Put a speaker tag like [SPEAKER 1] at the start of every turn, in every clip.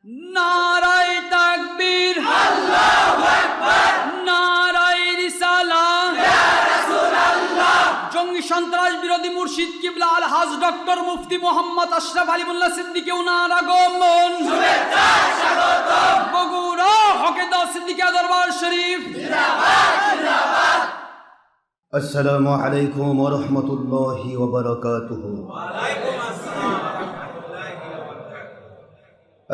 [SPEAKER 1] নারায়ে তাকবীর, আল্লাহু আকবার, নারায়ে রিসালাত, ইয়া রাসূলুল্লাহ। জঙ্গি সন্ত্রাস বিরোধী মুর্শিদ কিবলা আলহাজ ডক্টর মুফতি মোহাম্মদ আশরাফ আলী মোল্লা সিদ্দিকী ওনার আগমন, শুভেচ্ছা স্বাগতম। বগুড়া হকেদা সিদ্দিকী দরবার শরীফ জিন্দাবাদ জিন্দাবাদ।
[SPEAKER 2] السلام عليكم ورحمة الله وبركاته.
[SPEAKER 1] ওয়ালাইকুম আসসালাম।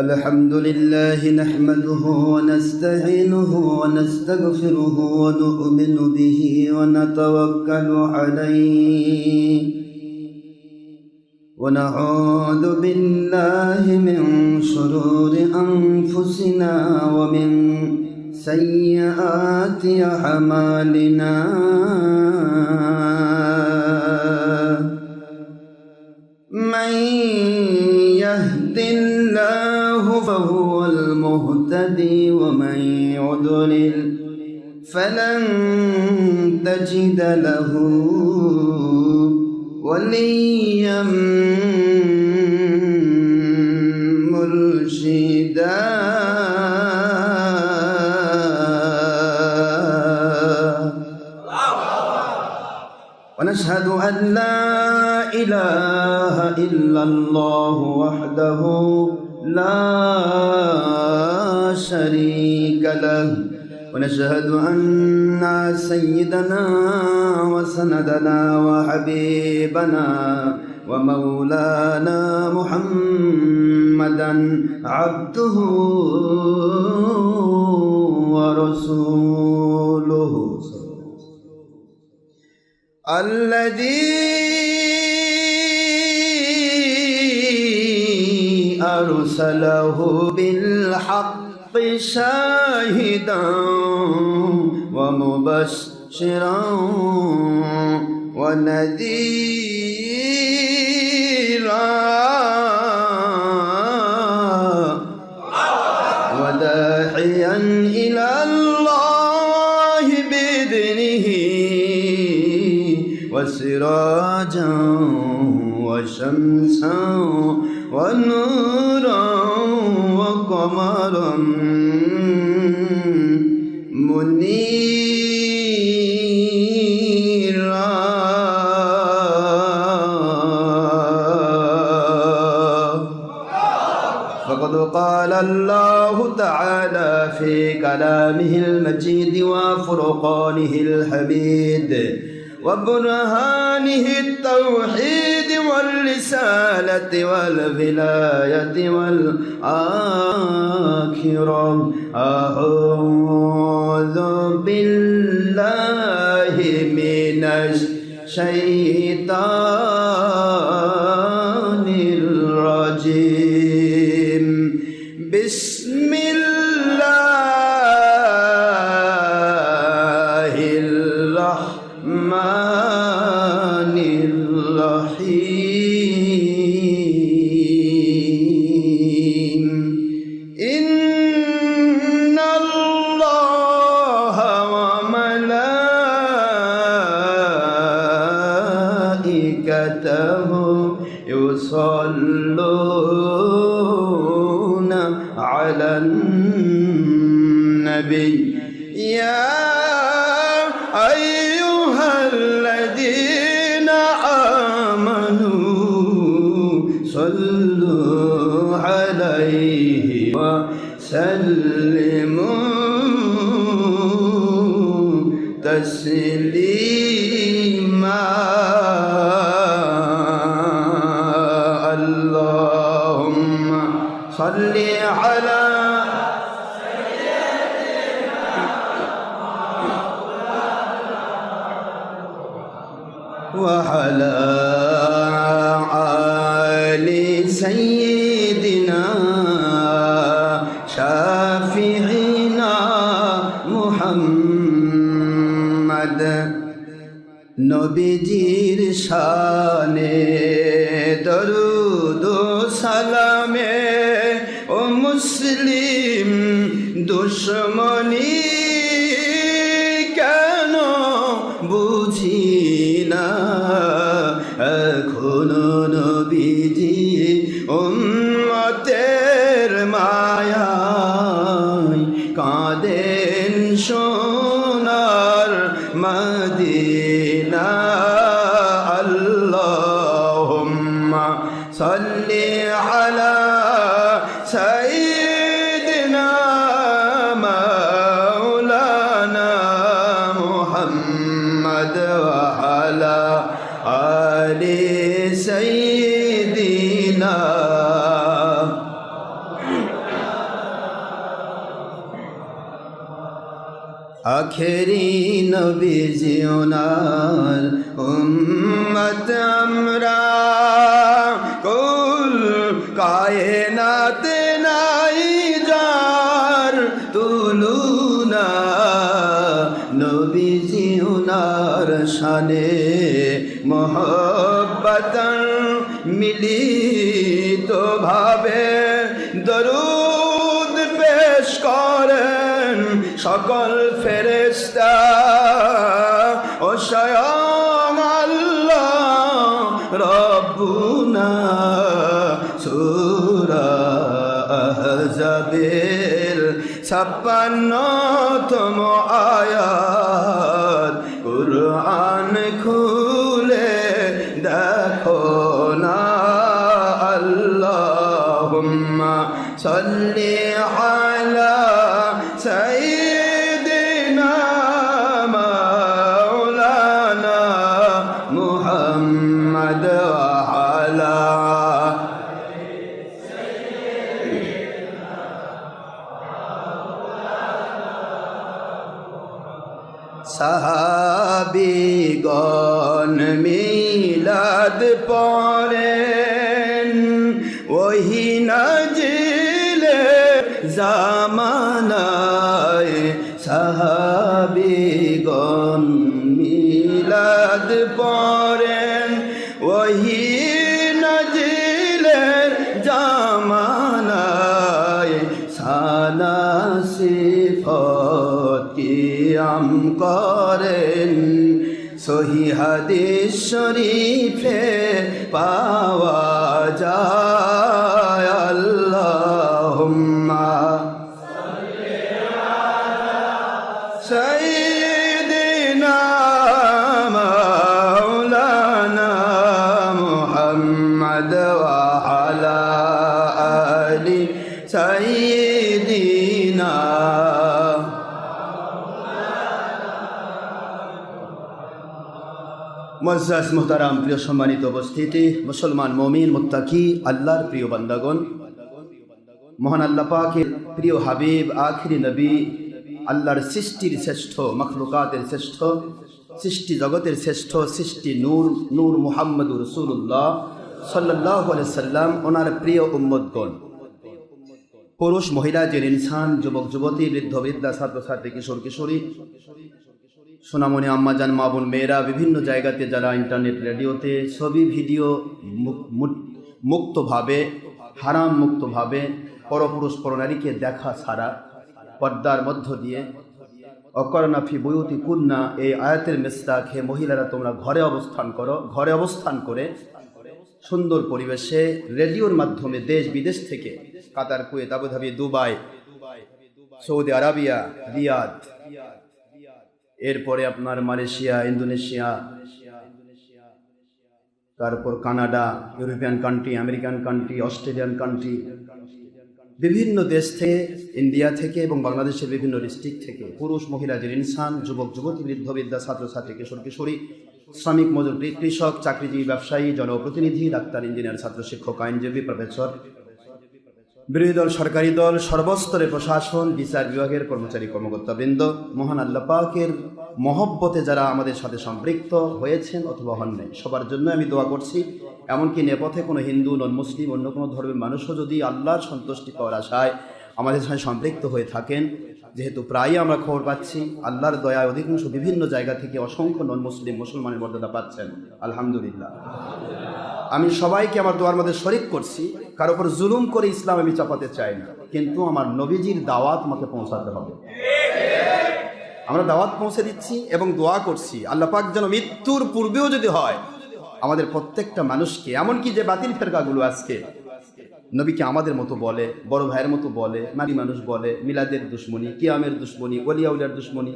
[SPEAKER 2] الحمد لله نحمده ونستعينه ونستغفره ونؤمن به ونتوكل عليه ونعوذ بالله من شرور أنفسنا ومن سيئات أعمالنا من يهد الله فهو المهتدي ومن يضلل فلن تجد له وليا مرشدا. ونشهد أن لا إله إلا الله وحده لا شريك له. ونشهد أن سيدنا وسندنا وحبيبنا ومولانا محمدا عبده ورسوله الذي أرسله بالحق شاهدا ومبشرا ونذيرا وداعيا إلى الله بإذنه وسراجا وشمسا ونورا وقمرا منيرا. فقد قال الله تعالى في كلامه المجيد وفرقانه الحميد وبرهانه التوحيد والرسالة والولاية والآخرة. أعوذ بالله من الشيطان الرجيم. بسم الله الرحمن الرحيم. إن الله وملائكته يصلون على النبي يا أيها الذين آمنوا صلوا عليه وسلموا تسليما. اللهم صل على وعلى آل سيدنا شافعنا محمد. নবীজির শানে দরুদ ও সালামে ও মুসলিম দুশ্মনী কেন বুঝি না এখনো নবীজি উম্মতের মায়া আমাদের সোনার মদিনা আল্লাহুম্মা সাল্লি আলা সাইয়্যিদিনা মাওলানা মুহাম্মদ ওয়া আলা আলি সাইয়্যিদিনা। আখেরি নবীজি ওনার উম্মত আমরা, কুল কায়নাত নাই যার তুলনা, নবীজি ওনার শানে মোহব্বতন মিলিত ভাবে দরুদ পেশ করেন সকল ফেরেশতা ও স্বয়ং আল্লাহ রব্বুনা। সূরা আহজাবের 56তম আয়াত, কুরআন খুলে দেখো না। আল্লাহুম্মা সাল্লি আলা সাইয়্যিদিনা মাওলানা মুহাম্মদ ওয়া আলা সাহাবীগণ মিলাদ পড়েন, ওহি নাজিলে জামানায়। সাহাবীগণ মিলাদ পড়েন, ওহি নাজিলে জামানায়। সানা সিফত কিয়াম করেন, সহি হাদিস শরীফে পাওয়া যায়। আল্লাহুম্মা সাল্লি আলা সাইয়্যিদিনা মাওলানা মুহাম্মদ ওয়া আলা আলি সাইয়্যিদিনা। মুআজ্জাজ মুহতারাম, প্রিয় সম্মানিত উপস্থিতি, মুসলমান মুমিন মুত্তাকি আল্লাহর প্রিয় বান্দাগণ, মহান আল্লাহ পাকের প্রিয় হাবিব আখিরি নবী, আল্লাহর সৃষ্টির শ্রেষ্ঠ, মখলুকাতের শ্রেষ্ঠ, সৃষ্টি জগতের শ্রেষ্ঠ, সৃষ্টি নূর নূর মুহাম্মদুর রাসূলুল্লাহ সাল্লাল্লাহু আলাইহি সাল্লাম, ওনার প্রিয় উম্মতগণ, পুরুষ মহিলা, জিন ইনসান, যুবক যুবতী, বৃদ্ধ বৃদ্ধা, ছাত্র ছাত্রী, কিশোর কিশোরী, সোনামণি আম্মাজান, মা বোন মেয়েরা, বিভিন্ন জায়গাতে যারা ইন্টারনেট রেডিওতে ছবি ভিডিও মুক্তভাবে, হারাম মুক্তভাবে পরপুরুষ পরনারীকে দেখা ছাড়া পর্দার মধ্য দিয়ে অকরনা ফি বুয়ুতিকুন্না, এই আয়াতের মিসদাকে মহিলারা তোমরা ঘরে অবস্থান করো। ঘরে অবস্থান করে সুন্দর পরিবেশে রেডিওর মাধ্যমে দেশ বিদেশ থেকে, Qatar, Kuwait, Abu Dhabi, Dubai, Saudi Arabia, Riyadh, এরপরে আপনার মালয়েশিয়া, ইন্দোনেশিয়া, তারপর Canada, European country, American country, Australian country, বিভিন্ন দেশ থেকে, ইন্ডিয়া থেকে এবং বাংলাদেশের বিভিন্ন ডিস্ট্রিক্ট থেকে পুরুষ মহিলা, জিন ইনসান, যুবক যুবতী, বৃদ্ধ বৃদ্ধা, ছাত্র ছাত্রী, কিশোর কিশোরী, শ্রমিক মজুর, কৃষক, চাকরিজীবী, ব্যবসায়ী, জনপ্রতিনিধি, ডাক্তার, ইঞ্জিনিয়ার, ছাত্র, শিক্ষক, আইনজীবী, প্রফেসর, বিরোধী দল, সরকারি দল, সর্বস্তরে প্রশাসন, বিচার বিভাগের কর্মচারী, কর্মকর্তাবৃন্দ, মহান আল্লাহ পাকের মহব্বতে যারা আমাদের সাথে সম্পৃক্ত হয়েছেন অথবা হন নাই, সবার জন্য আমি দোয়া করছি। এমনকি নেপথ্যে কোনো হিন্দু, নন মুসলিম, অন্য কোনো ধর্মের মানুষও যদি আল্লাহর সন্তুষ্টি পাওয়ার আশায় আমাদের সাথে সম্পৃক্ত হয়ে থাকেন, যেহেতু প্রায়ই আমরা খবর পাচ্ছি আল্লাহর দয়ায় অধিকাংশ বিভিন্ন জায়গা থেকে অসংখ্য নন মুসলিম মুসলমানের মর্যাদা পাচ্ছেন, আলহামদুলিল্লাহ। আমি সবাইকে আমার দোয়ার মধ্যে শরিক করছি। কারো উপর জুলুম করে ইসলাম আমি চাপাতে চাই না, কিন্তু আমার নবীজির দাওয়াত আমাকে পৌঁছাতে হবে। আমরা দাওয়াত পৌঁছে দিচ্ছি এবং দোয়া করছি আল্লাহ পাক যেন মৃত্যুর পূর্বেও যদি হয় আমাদের প্রত্যেকটা মানুষকে, এমনকি যে বাতিল ফেরকাগুলো আজকে নবীকে আমাদের মতো বলে, বড় ভাইয়ের মতো বলে, মারি মানুষ বলে, মিলাদের দুশ্মনী, কিয়ামের দুশ্মনী, ওলিয়াউলিয়ার দুশ্মনী,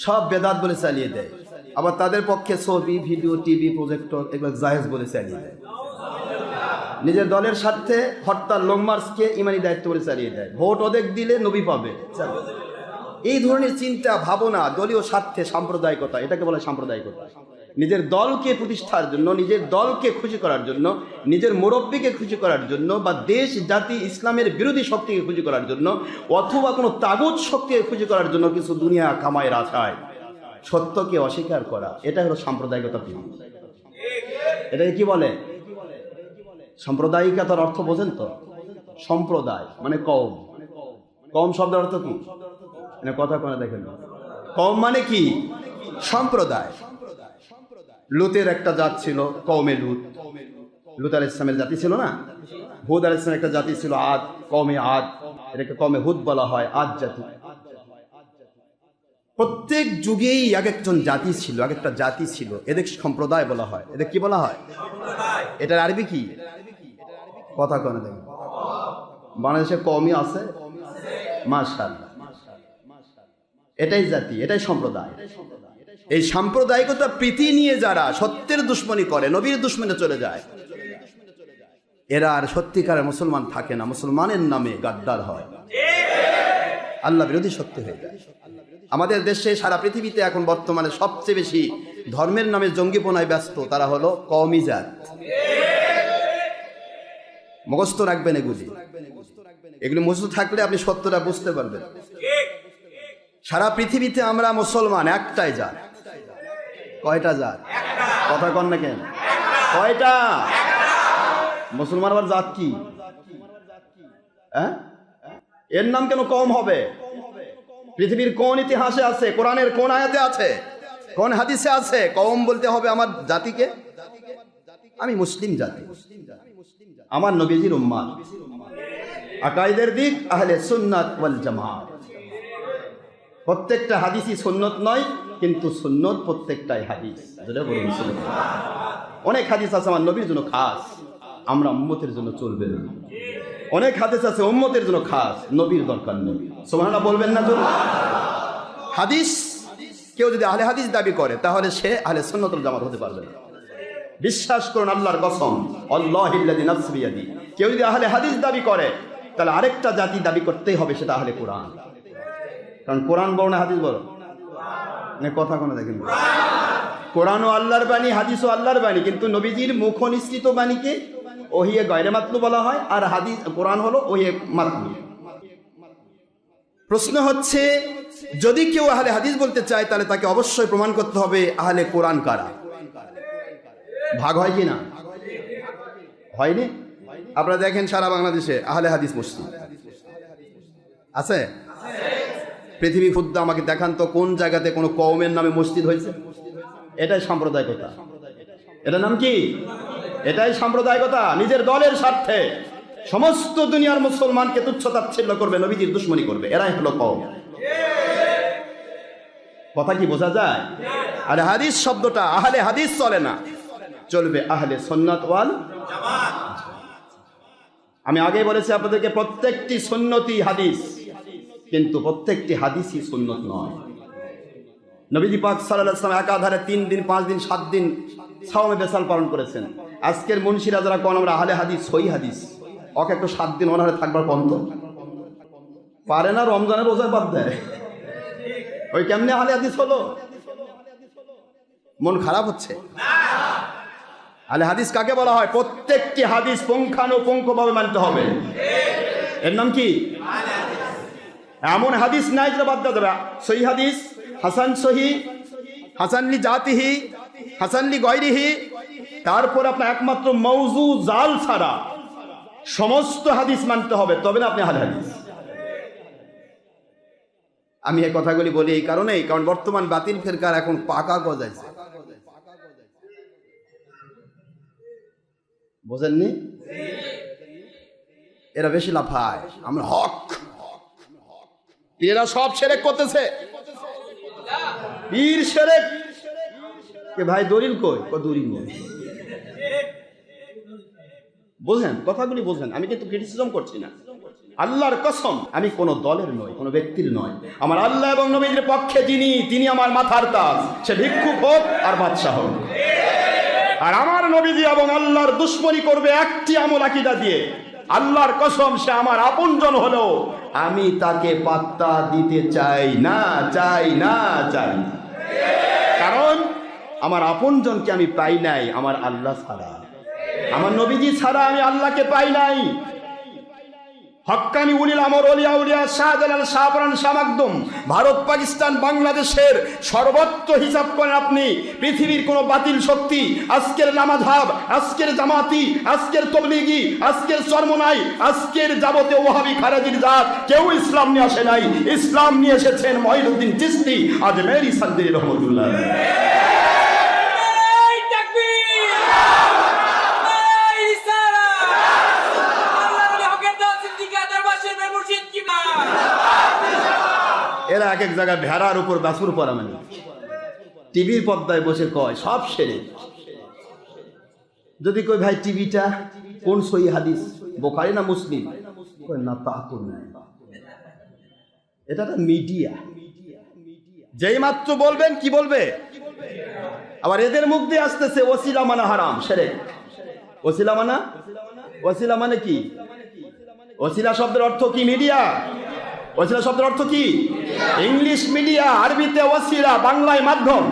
[SPEAKER 2] সব বেদাত বলে চালিয়ে দেয়। আবার তাদের পক্ষে ছবি, ভিডিও, টিভি, প্রজেক্টর এগুলো জায়েজ বলে চালিয়ে দেয়। নিজের দলের স্বার্থে হরতাল, লং মার্চকে ইমানি দায়িত্ব বলে চালিয়ে দেয়। ভোট অধিক দিলে নবী পাবে। এই ধরনের চিন্তা ভাবনা, দলীয় স্বার্থে সাম্প্রদায়িকতা, এটাকে বলে সাম্প্রদায়িকতা। নিজের দলকে প্রতিষ্ঠার জন্য, নিজের দলকে খুশি করার জন্য, নিজের মুরব্বীকে খুশি করার জন্য, বা দেশ জাতি ইসলামের বিরোধী শক্তিকে খুশি করার জন্য, অথবা কোনো তাগুত শক্তিকে খুশি করার জন্য কিছু দুনিয়া কামায়ের আশায় সত্যকে অস্বীকার করা, এটা হলো সাম্প্রদায়িকতা। এটাকে কি বলে? সাম্প্রদায়িকতার অর্থ বোঝেন তো? সম্প্রদায় মানে কওম। কওম শব্দের অর্থ কি? কথা কোনো দেখেন, কওম মানে কি? সম্প্রদায়। লুতের একটা জাত ছিল কওমে লুত। লুত আলাইহিস সালামের জাতি ছিল না? হুদ আলাইহিস সালামের একটা জাতি ছিল আদ, কওমে আদ, এটাকে কওমে হুদ বলা হয়, আদ জাতি। প্রত্যেক যুগেই এক একজন জাতি ছিল, এক একটা জাতি ছিল, এদের সম্প্রদায় বলা হয়। এদের কি বলা হয়? এটার আরবি কি? কথা কোনো দেখেন। বাংলাদেশে কওমই আছে, মাশাআল্লাহ। এটাই জাতি, এটাই সম্প্রদায়। এই সাম্প্রদায়িকতা প্রীতি নিয়ে যারা সত্যের দুশ্মনী করে, নবীর দুশ্মনে চলে যায়, এরা আর সত্যিকারের মুসলমান থাকে না, মুসলমানের নামে গাদ্দার হয়, আল্লাহ বিরোধী শক্তি হয়ে যায়। আমাদের দেশে, সারা পৃথিবীতে এখন বর্তমানে সবচেয়ে বেশি ধর্মের নামে জঙ্গিপনায় ব্যস্ত তারা হলো কওমি জাত। মুখস্থ রাখবেন এগুলি, এগুলি মুখস্থ থাকলে আপনি সত্যটা বুঝতে পারবেন। সারা পৃথিবীতে আমরা মুসলমান একটাই জাত। কয়টা জাত? কথা কন না কেন? কয়টা? মুসলমান আবার জাত কি? এর নাম কেন কম হবে? পৃথিবীর কোন ইতিহাসে আছে, কোরআনের কোন আয়াতে আছে, কোন হাদিসে আছে কওম বলতে হবে আমার জাতিকে? আমি মুসলিম জাতি, আমার নবীজির উম্মাত, আকাইদের দিক আহলে সুন্নাত ওয়াল জামাত। প্রত্যেকটা হাদিসই সুন্নত নয়, কিন্তু সুন্নত প্রত্যেকটাই হাদিস। অনেক হাদিস আছে আমার নবীর জন্য খাস, আমরা উম্মতের জন্য চলবে না। অনেক হাদিস আছে উম্মতের জন্য খাস, নবীর দরকার নেই। সুবহানাল্লাহ বলবেন না? হাদিস কেউ যদি আহলে হাদিস দাবি করে তাহলে সে আহলে সুন্নাত ওয়াল জামাত হতে পারবে না। বিশ্বাস করুন আল্লাহর কসম, আল্লাহিল্লাযী নাফসি বিয়াদি, কেউ যদি আহলে হাদিস দাবি করে তাহলে আরেকটা জাতি দাবি করতেই হবে, সেটা আহলে কোরআন। কারণ কোরআন বড় না হাদিস বড়? কথা কোনো দেখেন, কোরআনও আল্লাহর বাণী, হাদিসও আল্লাহর বাণী, কিন্তু নবীজির মুখ নিঃসৃত বাণীকে ওহিয়ে গায়রে মাতলু বলা হয়, আর হাদিস কোরআন হলো ওহিয়ে মাতলু। প্রশ্ন হচ্ছে, যদি কেউ আহলে হাদিস বলতে চায় তাহলে তাকে অবশ্যই প্রমাণ করতে হবে আহলে কোরআন কারা। ভাগ হয় কি না? হয়নি? আপনারা দেখেন সারা বাংলাদেশে আহলে হাদিস মসজিদ আছে? পৃথিবী খুদ্া আমাকে দেখান তো কোন জায়গাতে কোনো কওমের নামে মসজিদ হয়েছে? এটাই সাম্প্রদায়িকতা। এটার নাম কি? এটাই সাম্প্রদায়িকতা। নিজের দলের স্বার্থে সমস্ত দুনিয়ার মুসলমানকে তুচ্ছ-তাচ্ছিল্য করবে, নবীজির দুশমনী করবে, এরাই হলো কওম। কথা কি বোঝা যায়? আরে হাদিস শব্দটা, আহলে হাদিস চলে না, চলবে আহলে সুন্নাত ওয়াল জামাত। আমি আগে বলেছি আপনাদেরকে, প্রত্যেকটি সুন্নতি হাদিস, কিন্তু প্রত্যেকটি হাদিসই সুন্নত নয়। নবীজি পাক সাল্লাল্লাহু আলাইহি ওয়াসাল্লাম একাধারে 3 দিন 5 দিন 7 দিন সাওমে বেসাল পালন করেছেন। আজকের মুন্সিরা যারা কোন আমরা আহলে হাদিস, সহি হাদিস, ওকে একটু 7 দিন ওনারে থাকবার বন্ধ পারে না, রমজানের রোজা বাদ দেয়, ওই কেমনে আহলে হাদিস হলো? মন খারাপ হচ্ছে? আহলে হাদিস কাকে বলা হয়? প্রত্যেকটি হাদিস পুঙ্খানুপুঙ্খভাবে মানতে হবে। এর নাম কি? এমন হাদিস নাই যেটা বাদ দেওয়া যাবে। সহি হাদিস, হাসান সহি, হাসান লি জাতিহি, হাসান লি গয়রিহি, তারপর আপনার একমাত্র মৌজু জাল ছাড়া সমস্ত হাদিস মানতে হবে, তবে না আপনি আহলে হাদিস। আমি এই কথাগুলি বলি এই কারণেই, কারণ বর্তমান বাতিল ফেরকার এখন পাকা গজাইছে, বোঝেননি? এরা বেশি লাফায়, আমরা হক, এরা সব শিরক করতেছে। পীর শিরক কে ভাই? দলিল কই? দলিল নেই। বোঝেন, কথাগুলি বোঝেন, আমি কিন্তু ক্রিটিসিজম করছি না। আল্লাহর কসম, আমি কোনো দলের নই, কোনো ব্যক্তির নয়। আমার আল্লাহ এবং নবীর পক্ষে যিনি, তিনি আমার মাথার তাজ, সে ভিক্ষুক হোক আর বাদশাহ হোক। আর আমার নবীজি এবং আল্লাহর দুশ্মনী করবে একটি আমল আকীদা দিয়ে, আল্লাহর কসম সে আমার আপনজন হলেও আমি তাকে পাত্তা দিতে চাই না, চাই না, চাই না। কারণ আমার আপনজনকে আমি পাই নাই আমার আল্লাহ ছাড়া, আমার নবীজি ছাড়া আমি আল্লাহকে পাই নাই। হক্কানি উলিল আমর ওলিয়া উলিয়া শাহজালাল শাহপরান শাহ মাকদুম ভারত পাকিস্তান বাংলাদেশের সর্বত্র হিসাব করেন আপনি, পৃথিবীর কোন বাতিল শক্তি আজকের নামাজহাব, আজকের জামাতি, আজকের তবলিগি, আজকের চরমনাই, আজকের যাবতীয় ওয়াহাবি খারাজির জাত কেউ ইসলাম নিয়ে আসে নাই। ইসলাম নিয়ে এসেছেন মঈনুদ্দিন চিশতি আজমেরি সাদ্দারি রহমাতুল্লাহ। এরা এক এক জায়গায় ভেড়ার উপর বাছুর পরা, মানে টিভির পর্দায় বসে কয় সব সেরে। যদি কই ভাই টিভিটা কোন সহিহ হাদিস, বুখারী না মুসলিম, কয় না তা তো নাই, এটা তো মিডিয়া। যেই মাত্র বলবেন কি বলবে, আবার এদের মুখ দিয়ে আসতেছে ওসিলা মানা হারাম, শিরক। ওসিলা মানা, ওসিলা মানে কি? ওসিলা শব্দের অর্থ কি? মিডিয়া। ওসিলা শব্দের অর্থ কি? ইংলিশ মিডিয়া, আরবিতে ওসিলা, বাংলায় মাধ্যম।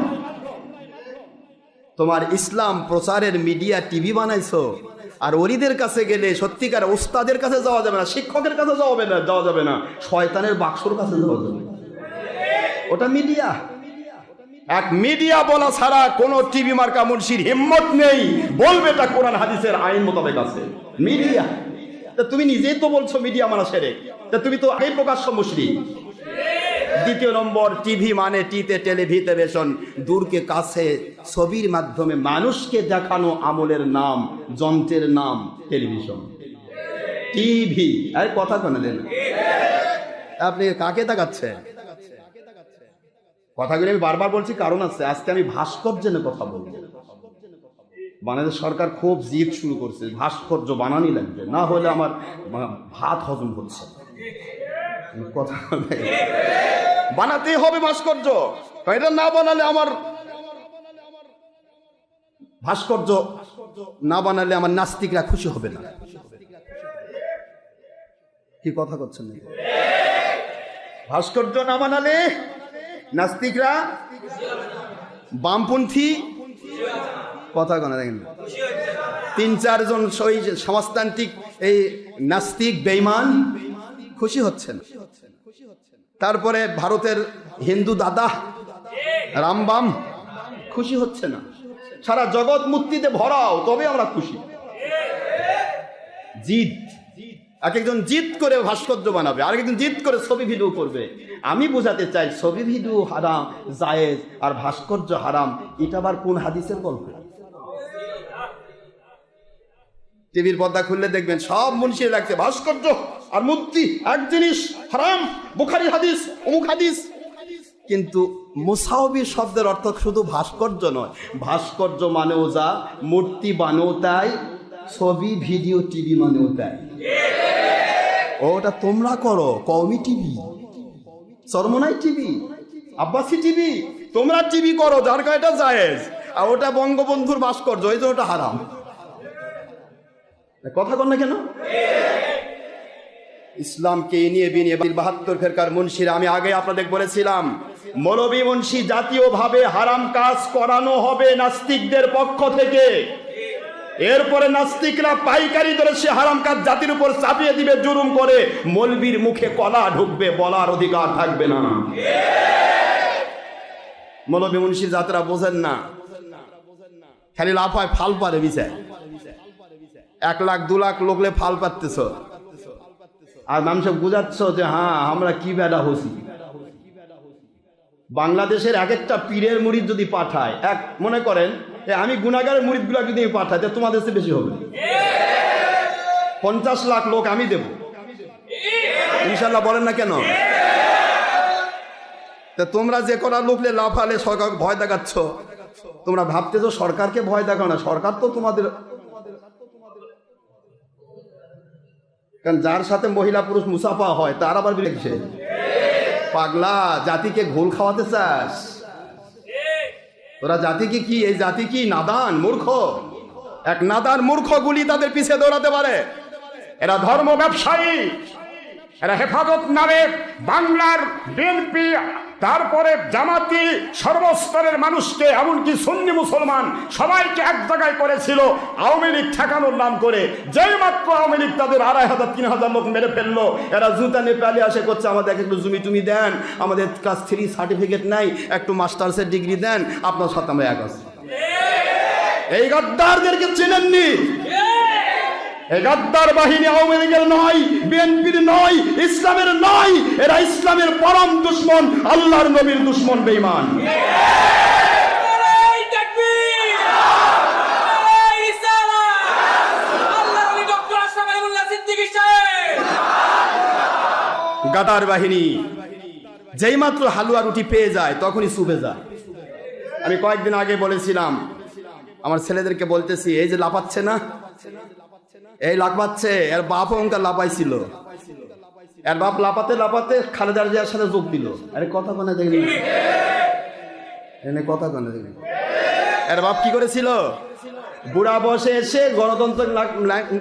[SPEAKER 2] তোমার ইসলাম প্রচারের মিডিয়া টিভি বানাইছো, আর ওলিদের কাছে গেলে সত্যিকার উস্তাদের কাছে যাওয়া যাবে না, শিক্ষকের কাছে যাওয়া যাবে না, শয়তানের বাক্সর কাছে যাওয়া যাবে। ওটা মিডিয়া। এক মিডিয়া বলা ছাড়া কোন টিভি মার্কা মুন্সির হিম্মত নেই বলবে এটা কোরআন হাদিসের আইন মোতাবেক আছে। মিডিয়া, তুমি নিজেই তো বলছো মিডিয়া মানা শিরক, তুমি তো এই প্রকাশ্য মুশরিক। দ্বিতীয় নম্বর, টিভি মানে টিতে টেলিভিশন, দূরকে কাছে ছবির মাধ্যমে মানুষকে দেখানো আমলের নাম, যন্ত্রের নাম টেলিভিশন, টিভি। আর কথা কেন দেন আপনি, কাকে তাকাচ্ছেন? কথাগুলি আমি বারবার বলছি কারণ আছে। আজকে আমি ভাস্কর্য নিয়ে কথা বলবো। বাংলাদেশ সরকার খুব জিদ শুরু করছে, ভাস্কর্য বানানি লাগবে, না হলে আমার ভাত হজম হচ্ছে। কথা বানাতেই হবে ভাস্কর্য, এটা না বানালে আমার ভাস্কর্য না বানালে আমার নাস্তিকরা খুশি হবে না। কি কথা করছেন? ভাস্কর্য না বানালে নাস্তিকরা, বামপন্থী, কথা কেন দেখেন, ৩-৪ জন সমাজতান্ত্রিক এই নাস্তিক বেঈমান খুশি হচ্ছেন। তারপরে ভারতের হিন্দু দাদা রামবাম খুশি হচ্ছে না। সারা জগৎ মূর্তিতে ভরাও তবে আমরা খুশি। জিদ, এক একজন জিদ করে ভাস্কর্য বানাবে, আর একজন জিদ করে ছবি ভিডিও করবে। আমি বোঝাতে চাই ছবি ভিডিও হারাম জায়েজ আর ভাস্কর্য হারাম, এটা আবার কোন হাদিসের গল্প? টিভির পর্দা খুললে দেখবেন সব মুন্সি লাগছে ভাস্কর্য আর মূর্তি এক জিনিস, হারাম, বুখারী হাদিস, অমুক হাদিস। কিন্তু মুসাওবি শব্দের অর্থ শুধু ভাস্কর্য নয়, ভাস্কর্য মানেও যা, মূর্তি বানেও তাই, ছবি ভিডিও টিভি মানেও তাই। ওটা তোমরা করো কওমি TV, Charmonai TV, Abbasi TV, তোমরা টিভি করো যার কাছে এটা জায়েজ, আর ওটা বঙ্গবন্ধুর ভাস্কর্য, এই যে ওটা হারাম। কথা কন না কেন? ইসলামকে নিয়ে বিনিয়ে 72 ফেরকার মুন্সিরা, আমি আগে আপনাদের বলেছিলাম, মৌলভী মুন্সি জাতীয়ভাবে হারাম কাজ করানো হবে নাস্তিকদের পক্ষ থেকে। এরপরে নাস্তিকরা পাইকারি ধরে সে হারাম কাজ জাতির উপর চাপিয়ে দিবে জুলুম করে, মৌলবীর মুখে কলা ঢুকবে, বলার অধিকার থাকবে না। মৌলভী মুন্সির জাতরা বোঝেন না, খালি লাফায় ফাল পারে বিচার। 1 লাখ 2 লাখ লোকলে ফাল পাততেছ, আর মানুষ বুঝাচ্ছ যে হ্যাঁ আমরা কি বেড়া হছি। বাংলাদেশের এক একটা পীরের মুরিদ যদি পাঠায়, এক মনে করেন আমি গুনাহগারের মুরিদগুলো যদি পাঠাই, তাহলে তোমাদের চেয়ে বেশি হবে। 50 লাখ লোক আমি দেব ইনশাল্লাহ, বলেন না কেন? তা তোমরা যে কটা লোকলে লাফালে সরকার ভয় দেখাচ্ছ, তোমরা ভাবতেছো সরকারকে ভয় দেখাও না, সরকার তো তোমাদের কারণ যার সাথে মহিলা পুরুষ মুসাফা হয় তার আবার বিলেছে। পাগলা, জাতিকে ঘোল খাওয়াতে চাস? তোরা জাতিকে কি, এই জাতি কি নাদান মূর্খ? এক নাদান মূর্খ গুলি তাদের পিছে দৌড়াতে পারে।
[SPEAKER 3] এরা ধর্ম ব্যবসায়ী, এরা হেফাজত নামে বাংলার বিএনপি, তারপরে জামাতি, সর্বস্তরের মানুষকে, এমনকি সুন্নি মুসলমান সবাইকে এক জায়গায় করেছিল আওয়ামী লীগ ঠেকানোর নাম করে। যেই মাত্র আওয়ামী লীগ তাদের 2500 3000 লোক মেরে ফেললো, এরা জুতা নেপালি আসে করছে আমাদের একটু জমি টুমি দেন, আমাদের ক্লাস 3 সার্টিফিকেট নাই, একটু মাস্টার্সের ডিগ্রি দেন, আপনার সাথে আমরা এক আছি। এই গদ্দারদেরকে চেনেননি? এই গদ্দার বাহিনী আওয়ামী লীগের নয়, বিএনপির নয়, ইসলামের নয়। এরা ইসলামের পরম দুশমন, আল্লাহর নবীর দুশমন, বেঈমান। গাদার বাহিনী যেই মাত্র হালুয়া রুটি পেয়ে যায় তখনই চুপে যায়। আমি কয়েকদিন আগে বলেছিলাম, আমার ছেলেদেরকে বলতেছি, এই যে লাফাচ্ছে না, এই লাফাচ্ছে, এর বাপ ওঙ্কার লাফাইছিল, এর বাপ লাফাতে লাফাতে খালেদা জিয়ার সাথে যোগ দিল। আরে কথা কানে দেখলি, এনে কথা কানে দেখলি। এর বাপ কি করেছিল? বুড়া বসে এসে গণতন্ত্রের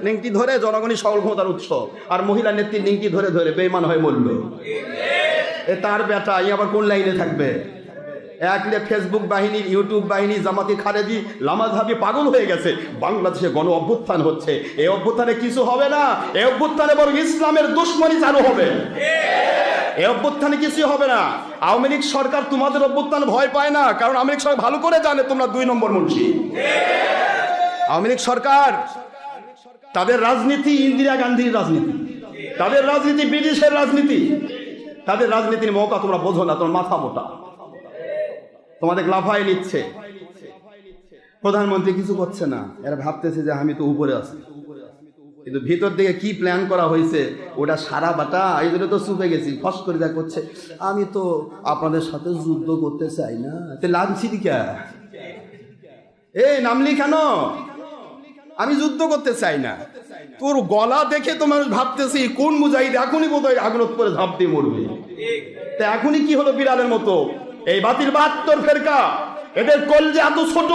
[SPEAKER 3] লিঙ্কটি ধরে জনগণই সকল ক্ষমতার উৎস, আর মহিলা নেত্রীর লিঙ্কটি ধরে ধরে বেঈমান হয়ে মরল। এ তার বেটা, ই আবার কোন লাইনে থাকবে? একলে ফেসবুক বাহিনী, ইউটিউব বাহিনী, জামাতি, খালেদি, লামাজহাবি পাগল হয়ে গেছে। বাংলাদেশে গণ অভ্যুত্থান হচ্ছে, এই অভ্যুত্থানে কিছু হবে না, এই অভ্যুত্থানে বরং ইসলামের দুশমনি চালু হবে। এই অভ্যুত্থানে কিছু হবে না। আওয়ামী লীগ সরকার তোমাদের অভ্যুত্থান ভয় পায় না, কারণ আওয়ামী লীগ সরকার ভালো করে জানে তোমরা 2 নম্বর মুন্সি। আওয়ামী লীগ সরকার, তাদের রাজনীতি ইন্দিরা গান্ধীর রাজনীতি, তাদের রাজনীতি ব্রিটিশের রাজনীতি, তাদের রাজনীতির মৌকা তোমরা বোঝো না, তোমার মাথা মোটা, তোমাদের লাফাই নিচ্ছে। প্রধানমন্ত্রী কিছু করছে না, এরা ভাবতেছে যে আমি তো উপরে আছি, কিন্তু ভিতর দিকে কি প্ল্যান করা হয়েছে ওটা সারা বাটা। এই জন্য তো চুপে গেছি, ফস করে যা করছে, আমি তো আপনাদের সাথে যুদ্ধ করতে চাই না, তে নামছি দিকা, এই নামলি কেন? আমি যুদ্ধ করতে চাই না। তোর গলা দেখে তো মানুষ ভাবতেছি কোন মুজাহিদ এখনই বোধহয় আগুনত করে ঝাঁপ দিয়ে মরবে। তা এখনই কি হলো বিড়ালের মতো? এই বাতিল 72 ফেরকা, এদের কলজে এত ছোট,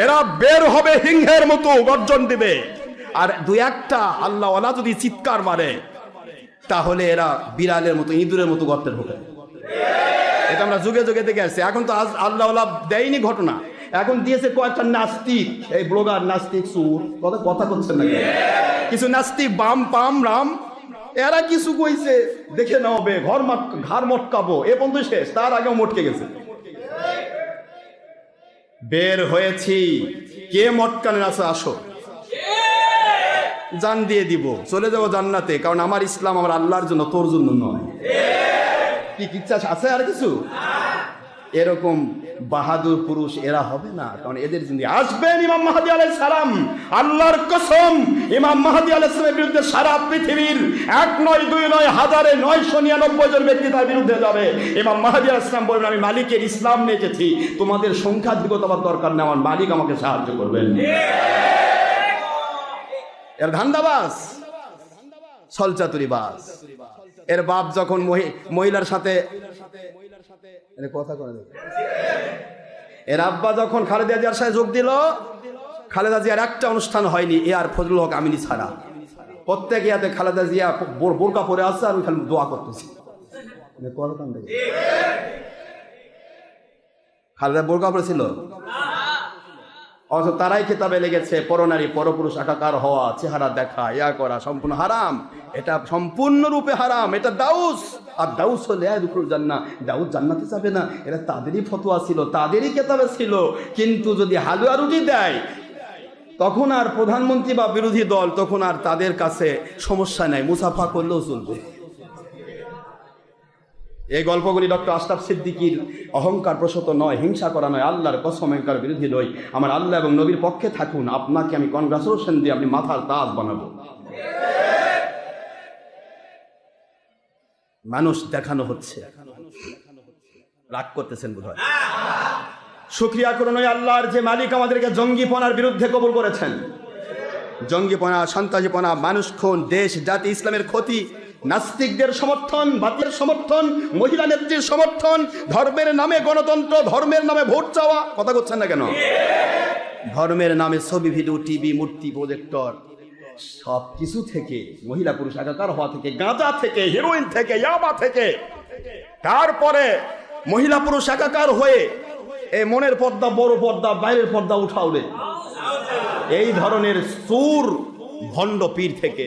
[SPEAKER 3] এরা বের হবে সিংহের মতো গর্জন দিবে, আর 2-1টা আল্লাহওয়ালা যদি চিৎকার মারে তাহলে এরা বিড়ালের মতো, ইঁদুরের মতো গর্তে ঢোকে। এটা আমরা যুগে যুগে দেখে আসছি। এখন তো আজ আল্লাহওয়ালা দেয়নি ঘটনা, এখন দিয়েছে কয়েকটা নাস্তিক, এই ব্লগার নাস্তিক সুর, কথা করছেন না কিছু নাস্তিক বাম পাম রাম, এরা কিছু কইছে দেখে নাও বে, ঘর মটকাবো, এ পর্যন্ত শেষ, তার আগেও মটকে গেছে। বের হয়েছি, কে মটকানের আছে আসো, জান দিয়ে দিব, চলে যাবো জান্নাতে, কারণ আমার ইসলাম আমার আল্লাহর জন্য, তোর জন্য নয়। কি ইচ্ছা আছে আর কিছু? এরকম বাহাদুর পুরুষ এরা হবে না, কারণ এদের জিন্দি আসবেন ইমাম মাহদী আলাইহিস সালাম। আল্লাহর কসম, ইমাম মাহদী আলাইহিস সালামের বিরুদ্ধে সারা পৃথিবীর 1 নয় 2 নয় 1999 জন ব্যক্তি তার বিরুদ্ধে যাবে। ইমাম মাহদী আলাইহিস সালাম বলবেন, আমি মালিকের ইসলাম নিয়ে এসেছি, তোমাদের সংখ্যাধিক্যতা আমার দরকার নেই, আমার মালিক আমাকে সাহায্য করবেন। এর ধান্দাবাজ, ছলচাতুরিবাজ। এর বাপ যখন মহিলার সাথে কথা করে, এর আব্বা যখন খালেদা জিয়ার সাথে যোগ দিল, খালেদা জিয়ার একটা অনুষ্ঠান হয়নি এ আর ফজলুল হক আমিনী ছাড়া, প্রত্যেক ইয়াতে খালেদা জিয়া বোরকা পরে আসছে আর খালি দোয়া করতেছে। খালেদা বোরকা পরেছিল, অথচ তারাই খেতাবে লেগেছে পরনারী পরপুরুষ একাকার হওয়া, চেহারা দেখা, ইয়া করা সম্পূর্ণ হারাম। এটা সম্পূর্ণরূপে হারাম, এটা দাউস। আর দাউস হলে জান্নাত, দাউদ জান্নাতে যাবে না, এটা তাদেরই ফতোয়া ছিল, তাদেরই কেতাবে ছিল। কিন্তু যদি হালুয়া রুটি দেয় তখন আর প্রধানমন্ত্রী বা বিরোধী দল, তখন আর তাদের কাছে সমস্যা নাই, মুসাফা করলেও চলবে। এই গল্পগুলি ডক্টর আশরাফ সিদ্দিকীর অহংকার প্রসূত নয়, হিংসা করা নয়, আল্লাহর কসম অহংকার বিরোধী নয়। আমার আল্লাহ এবং নবীর পক্ষে থাকুন, আপনাকে আমি কনগ্রাচুলেশন দিয়ে আপনি মাথার তাজ বানাবো। মানুষ দেখানো হচ্ছে, রাগ করতেছেন বোধহয়। শুকরিয়া করুন ওই আল্লাহর যে মালিক আমাদেরকে জঙ্গিপনার বিরুদ্ধে কবুল করেছেন। জঙ্গিপনা, সন্ত্রাসীপনা, মানুষ খুন, দেশ জাতি ইসলামের ক্ষতি, নাস্তিকদের সমর্থন, বাতিলের সমর্থন, মহিলা নেত্রীর সমর্থন, ধর্মের নামে গণতন্ত্র, ধর্মের নামে ভোট চাওয়া, কথা বলছেন না কেন? ধর্মের নামে ছবি, ভিডিও, টিভি, মূর্তি, প্রজেক্টর, সব কিছু থেকে, মহিলা পুরুষ একাকার হওয়া থেকে, গাঁজা থেকে, হেরোইন থেকে, ইয়াবা থেকে, তারপরে মহিলা পুরুষ একাকার হয়ে এই মনের পর্দা, বড় পর্দা, বাইরের পর্দা উঠাওলে, এই ধরনের সুর ভণ্ড পীর থেকে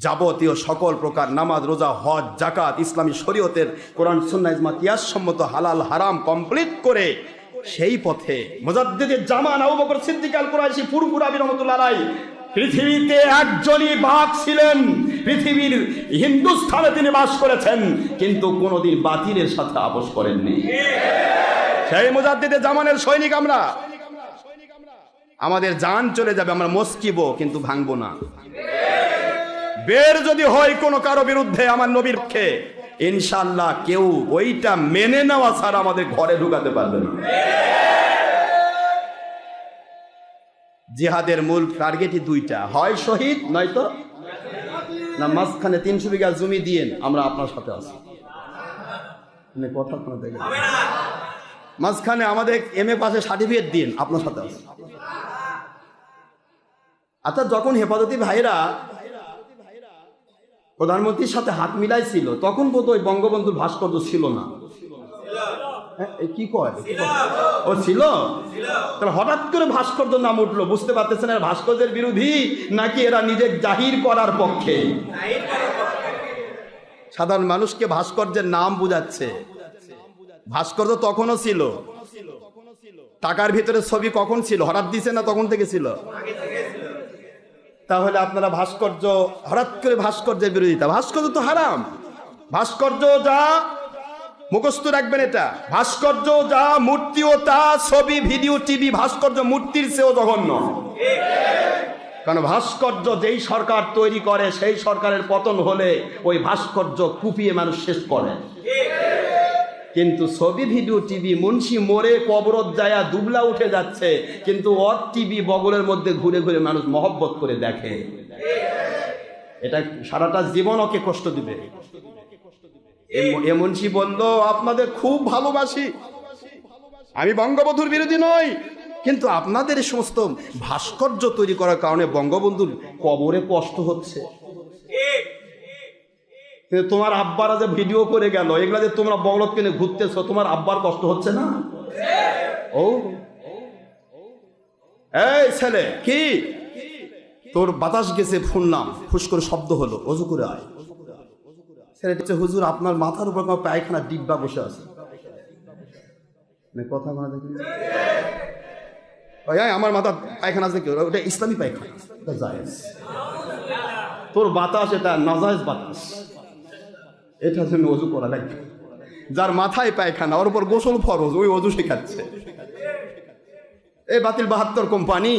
[SPEAKER 3] যাবতীয় সকল প্রকার নামাজ, রোজা, হজ, যাকাত, ইসলামী শরীয়তের কোরআন সুন্নাহ ইজমা কিয়াস সম্মত হালাল হারাম কমপ্লিট করে সেই পথে মুজাদ্দিদে জামান আবু বকর সিদ্দিক আল কুরাইশি ফুরফুরাবি রাহমাতুল্লাহ আলাইহি, পৃথিবীতে একজনই বাঘ ছিলেন, পৃথিবীর হিন্দুস্থানে তিনি বাস করেছেন, কিন্তু কোনোদিন বাতিলের সাথে আপোষ করেননি। সেই মুজাদ্দিদে জামানের সৈনিক আমরা। আমাদের জান চলে যাবে, আমরা মস্কিব কিন্তু ভাঙবো না। বের যদি হয় কোনো কারো বিরুদ্ধে আমার নবীর পক্ষে, ইনশাআল্লাহ কেউ ওইটা মেনে নেওয়া ছাড়া আমাদের ঘরে ঢুকাতে পারবে না। জিহাদের মূল টার্গেটই দুইটা, হয় শহীদ নয়তো না মাঝখানে 300 বিঘা জমি দিয়েন, আমরা আপনার সাথে আছি। কথা মাঝখানে আমাদের MA পাশে সার্টিফিকেট দিন, আপনার সাথে আছি। আচ্ছা, যখন হেফাজতি ভাইরা প্রধানমন্ত্রীর সাথে হাত মিলাইছিল, তখন বোধহয় বঙ্গবন্ধুর ভাস্কর্য ছিল না। কি কয় ও ছিল? তাহলে হঠাৎ করে ভাস্কর্য নাম উঠলো, বুঝতে পারতেছেন এরা ভাস্কর্যের বিরোধী নাকি এরা নিজে জাহির করার পক্ষে? সাধারণ মানুষকে ভাস্কর্যের নাম বুঝাচ্ছে। ভাস্কর্য তখনও ছিল, টাকার ভিতরে ছবি কখন ছিল? হঠাৎ দিছে না তখন থেকে ছিল? তাহলে আপনারা ভাস্কর্য, হঠাৎ করে ভাস্কর্যের বিরোধিতা, ভাস্কর্য তো হারাম। ভাস্কর্য যা, মুখস্থ রাখবেন এটা, ভাস্কর্য যা, মূর্তিও তা, ছবি, ভিডিও, টিভি, ভাস্কর্য মূর্তির চেয়েও জঘন্য। কারণ ভাস্কর্য যেই সরকার তৈরি করে, সেই সরকারের পতন হলে ওই ভাস্কর্য কুপিয়ে মানুষ শেষ করে। কিন্তু ছবি, ভিডিও, টিভি, মুন্সি মরে কবরত যায়া দুবলা উঠে যাচ্ছে, কিন্তু ওর টিভি বগলের মধ্যে ঘুরে ঘুরে মানুষ মহব্বত করে দেখে। এটা সারাটা জীবন ওকে কষ্ট দিবে। এ মুন্সি বলল, আপনাদের খুব ভালোবাসি, আমি বঙ্গবন্ধুর বিরোধী নই, কিন্তু আপনাদের এই সমস্ত ভাস্কর্য তৈরি করার কারণে বঙ্গবন্ধুর কবরে কষ্ট হচ্ছে। তোমার আব্বারা যে ভিডিও করে গেল, এগুলা যে তোমরা বগলত কিনে ঘুরতেছ, তোমার আব্বার কষ্ট হচ্ছে না? ও এই ছেলে, কি তোর বাতাস গেছে, শুনলাম ফুস করে শব্দ হলো, অজু করে আয়। ছেলে হচ্ছে, হুজুর আপনার মাথার উপর কোনো পায়খানা ডিব্বা বসে আছে। কথা বলা দেখি, আমার মাথা পায়খানা আছে, ওটা ইসলামী পায়খানা, এটা জায়েজ। তোর বাতাস এটা নাজায়েজ বাতাস, এটার জন্য অজু করা লাগবে। যার মাথায় পায়খানা, ওর উপর গোসল ফরজ, ওই অজু শেখাচ্ছে। এই বাতিল 72 কোম্পানি,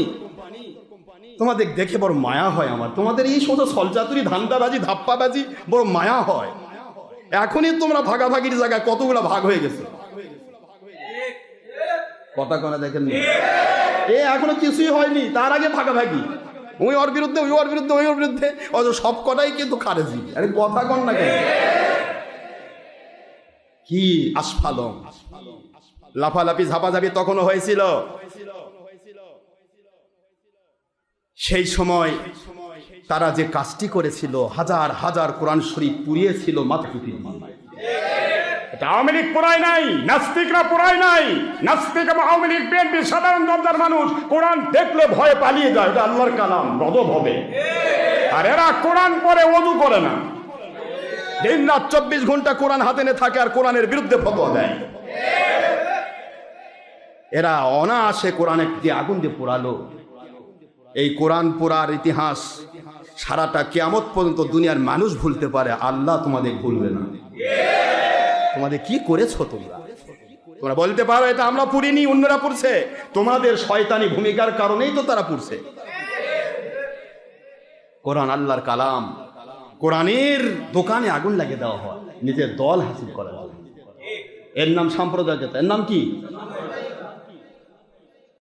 [SPEAKER 3] তোমাদের দেখে বড় মায়া হয় আমার। তোমাদের এই সমস্ত সলচাতুরি, ধান্দাবাজি, ধাপ্পাবাজি বড় মায়া হয়। এখনই তোমরা ভাগাভাগির জায়গায় কতগুলো ভাগ হয়ে গেছে। কথা কনা দেখেন, এ এখনো কিছুই হয়নি, তার আগে ভাগাভাগি, ওই ওর বিরুদ্ধে, ওই ওর বিরুদ্ধে, ওই ওর বিরুদ্ধে, সব কটাই কিন্তু খারেজি। আরে কথা কন না কেন? কি আস্ফালন, লাফালাফি, ঝাপাঝাপি তখনও হয়েছিল। সেই সময় তারা যে কাজটি করেছিল, হাজার হাজার কোরআন শরীফ পুড়িয়েছিল মাথা টুপি দিয়ে। এটা আওয়ামী লীগ পুরাই নাই, নাস্তিকরা পুরাই নাই। নাস্তিক এবং আওয়ামী লীগ, বিএনপি, সাধারণ দরজার মানুষ কোরআন দেখলে ভয়ে পালিয়ে যায়, এটা আল্লাহর কালাম, গজব হবে। আর এরা কোরআন পড়ে অজু করে না, দিন রাত 24 ঘন্টা কোরআন হাতে নিয়ে থাকে আর কোরআনের বিরুদ্ধে ফতোয়া দেয়। এরা অনায়াসে কোরআনে দিয়ে আগুন দিয়ে পোড়ালো। এই কোরআন পোড়ার ইতিহাস সারাটা কিয়ামত পর্যন্ত দুনিয়ার মানুষ ভুলতে পারে, আল্লাহ তোমাদের ভুলবে না। তোমাদের কি করেছো তোমরা বলতে পারো এটা আমরা পুড়িনি, অন্যরা পুড়ছে। তোমাদের শয়তানি ভূমিকার কারণেই তো তারা পুড়ছে। কোরআন আল্লাহর কালাম, কোরআনের দোকানে আগুন লাগিয়ে দেওয়া হয় নিজের দল হাসিল করার জন্য। এর নাম সাম্প্রদায়িকতা। এর নাম কি?